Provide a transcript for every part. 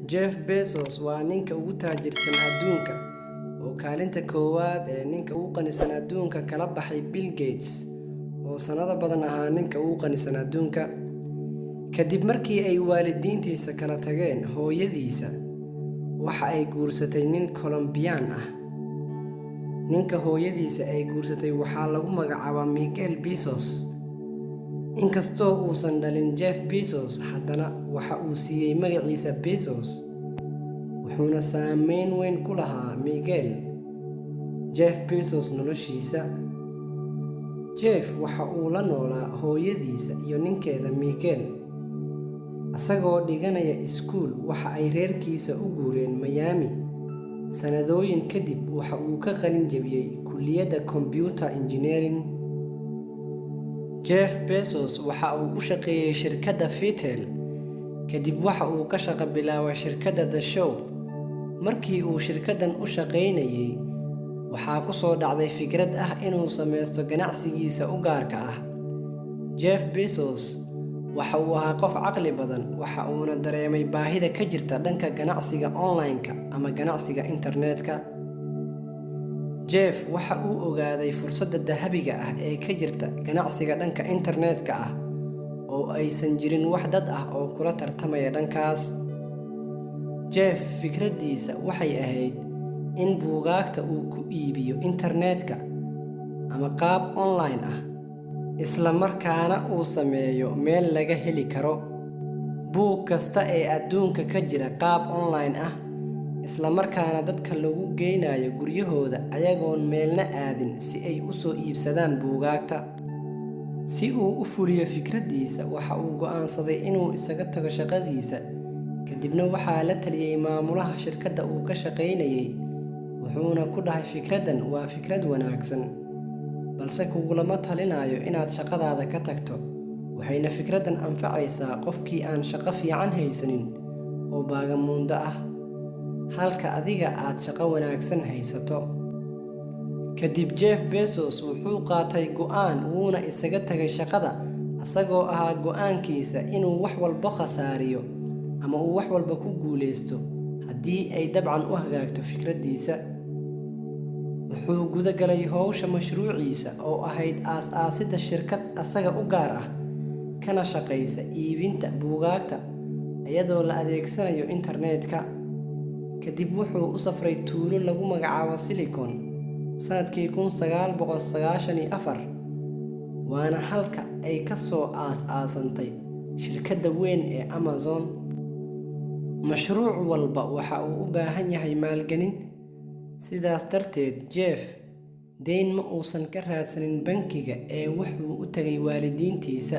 Jeff Bezos waa ninka ugu taajirsan adduunka oo kaalinta koowaad ee ninka ugu qanisan adduunka kala baxay Bill Gates oo sanado badan ahaa ninka ugu qanisan adduunka. Kadib markii ay waalidiintiisa kala tageen hooyadiisa, waxa ay guursatay nin Colombian ah. Ninka hooyadiisa ay guursatay waxaa lagu magacaabaa Miguel Bezos. Inkastoo uusan dhalin Jeff Bezos, haddana waxa uu siiyey magaciisa Bezos, wuxuuna saameyn weyn ku lahaa Miguel Jeff Bezos noloshiisa. Jeff waxa uu la noolaa hooyadiisa iyo ninkeeda Miguel. Asagoo dhiganaya iskuul, waxa ay reerkiisa u guureen Miami. Sanadooyin kadib waxa uu ka qalin jebiyey kulliyadda Computer Engineering. Jeff Bezos waxa uu u shaqeeyay shirkadda Fittel. Kadib waxa uu ka shaqo bilaabay shirkadda The Show. Markii uu shirkaddan u shaqeynayay, waxaa ku soo dhacday fikrad ah inuu sameysto ganacsigiisa u gaarka ah. Jeff Bezos waxa uu ahaa qof caqli badan, waxa uuna dareemay baahida ka jirta dhanka ganacsiga online-ka ama ganacsiga internet-ka. Jeff waxa uu ogaaday fursadda dahabiga ah ee ka jirta ganacsiga dhanka internet-ka ah oo aysan jirin wax dad ah oo kula tartamaya dhankaas. Jeff fikraddiisa waxay ahayd in buugaagta uu ku iibiyo internet-ka ama qaab online ah, isla markaana uu sameeyo meel laga heli karo buug kasta ee adduunka ka jira qaab online ah, isla markaana dadka lagu geynayo guryahooda ayagoon meelna aadin si ay u soo iibsadaan buugaagta. Si uu u fuliyo fikraddiisa, waxa uu go'aansaday inuu isaga tago shaqadiisa. Kadibna waxaa la taliyay maamulaha shirkadda uu ka shaqeynayay, wuxuuna ku dhahay fikraddan waa fikrad wanaagsan, balse kugulama talinayo inaad shaqadaada ka tagto. Waxayna fikraddan anfacaysaa qofkii aan shaqo fiican haysanin oo baagamundo ah, halka adiga aad shaqo wanaagsan haysato. Kadib Jeff Bezos wuxuu qaatay go'aan wuuna isaga tagay shaqada, asagoo ahaa go'aankiisa inuu wax walba khasaariyo ama uu wax walba ku guuleysto haddii ay dabcan u hagaagto fikraddiisa. Wuxuu guda galay hawsha mashruuciisa oo ahayd aas-aasidda shirkad asaga u gaar ah, kana shaqaysa iibinta buugaagta iyadoo la adeegsanayo internet-ka. Kadib wuxuu u safray tuulo lagu magacaabo Silicon sanadkii 1994, waana halka ay ka soo aas-aasantay shirkadda weyn ee Amazon. Mashruuc walba waxa uu u baahan yahay maalgelin. Sidaas darteed, Jeff deyn ma uusan ka raadsanin bankiga ee wuxuu u tagay waalidiintiisa,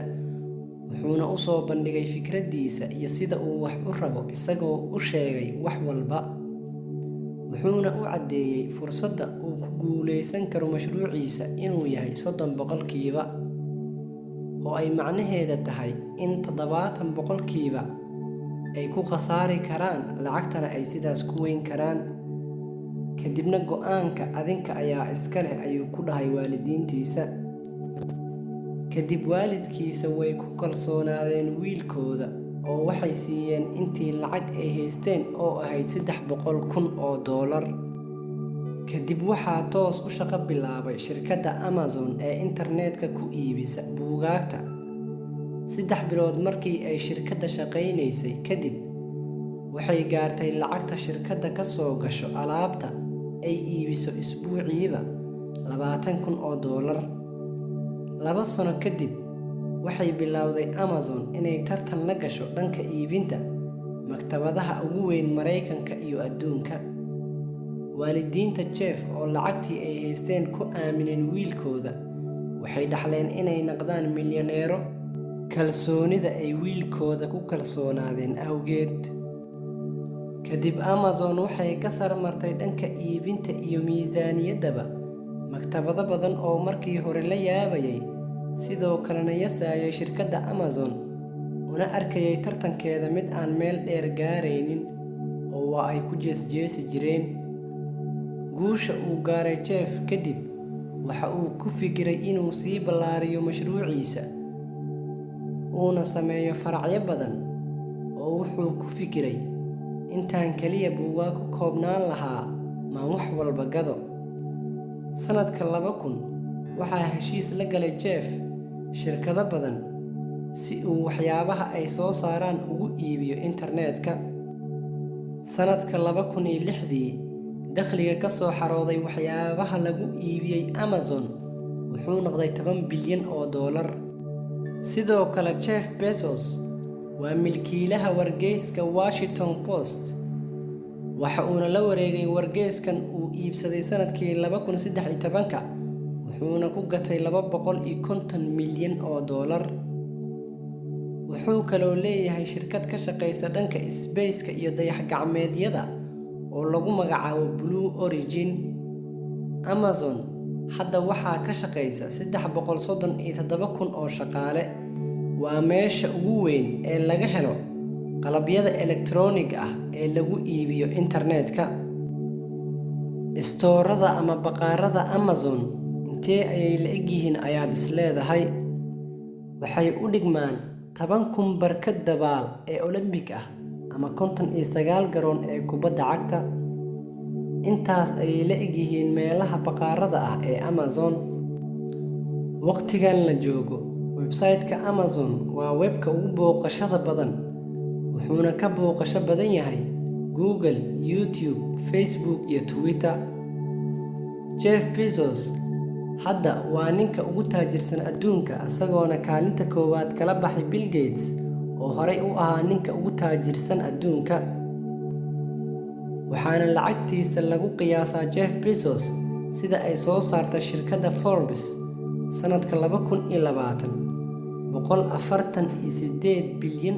wuxuuna u soo bandhigay fikraddiisa iyo sida uu wax u rabo, isagoo u sheegay wax walba. Wuxuuna u caddeeyay fursadda uu ku guuleysan karo mashruuciisa inuu yahay 30%, oo ay macnaheeda tahay in 70% ay ku khasaari karaan, lacagtana ay sidaas ku weyn karaan. Kadibna go'aanka adinka ayaa iska leh, ayuu ku dhahay waalidiintiisa. Kadib waalidkiisa way ku kalsoonaadeen wiilkooda oo waxay siiyeen intii lacag ay haysteen oo ahayd $300,000. Kadib waxaa toos u shaqo bilaabay shirkadda Amazon ee internet-ka ku iibisa buugaagta. 3 bilood markii ay shirkadda shaqaynaysay kadib, waxay gaartay lacagta shirkadda ka soo gasho alaabta ay iibiso isbuuciiba $20,000. 2 sano kadib, waxay bilowday Amazon inay tartan la gasho dhanka iibinta maktabadaha ugu weyn Mareykanka iyo adduunka. Waalidiinta Jeff oo lacagtii ay haysteen ku aamineen wiilkooda, waxay dhaxleen inay noqdaan milyaneero kalsoonida ay wiilkooda ku kalsoonaadeen awgeed. Kadib Amazon waxay ka sarmartay dhanka iibinta iyo miisaaniyaddaba maktabado badan oo markii hore la yaabayay, sidoo kalena yasaayay shirkadda Amazon, una arkayay tartankeeda mid aan meel dheer gaaraynin oo waa ay ku jeesjeesi jireen. Guusha uu gaaray Jeff kadib, waxa uu ku fikiray inuu sii ballaariyo mashruuciisa, uuna sameeyo faracyo badan, oo wuxuu ku fikiray intaan kaliya buugaa ku koobnaan lahaa maan wax walba gado. Sanadka 2000 waxaa heshiis la galay Jeff shirkado badan si uu waxyaabaha ay soo saaraan ugu iibiyo internetka. Sanadka 2006 dakhliga ka soo xarooday waxyaabaha lagu iibiyey Amazon wuxuu noqday $10 bilyan. Sidoo kale Jeff Bezos waa milkiilaha wargeyska Washington Post, waxa uuna la wareegay wargeyskan uu iibsaday sanadkii 2013 wuxuuna ku gatay $250 milyan. Wuxuu kaloo leeyahay shirkad ka shaqeysa dhanka space-ka iyo dayax-gacmeedyada oo lagu magacaabo Blue Origin. Amazon hadda waxaa ka shaqeysa 337,000 oo shaqaale. Waa meesha ugu weyn ee laga helo qalabyada elektarooniga ah ee lagu iibiyo internetka. Istoorada ama baqaarada Amazon intee ayay la egyihiin ayaad isleedahay? Waxay u dhigmaan 10,000 barkad dabaal ee Olympic ah ama 59 garoon ee kubadda cagta. Intaas ayay la egyihiin meelaha baqaarada ah ee Amazon. Waqtigan la joogo, website-ka Amazon waa webka ugu booqashada badan, wuxuuna ka booqasho badan yahay Google, YouTube, Facebook iyo Twitter. Jeff Bezos hadda waa ninka ugu taajirsan adduunka, isagoona kaalinta koowaad kala baxay Bill Gates oo horey u ahaa ninka ugu taajirsan adduunka. Waxaana lacagtiisa lagu qiyaasaa Jeff Bezos sida ay soo saartay shirkadda Forbes sanadka 2020 $148 bilyan.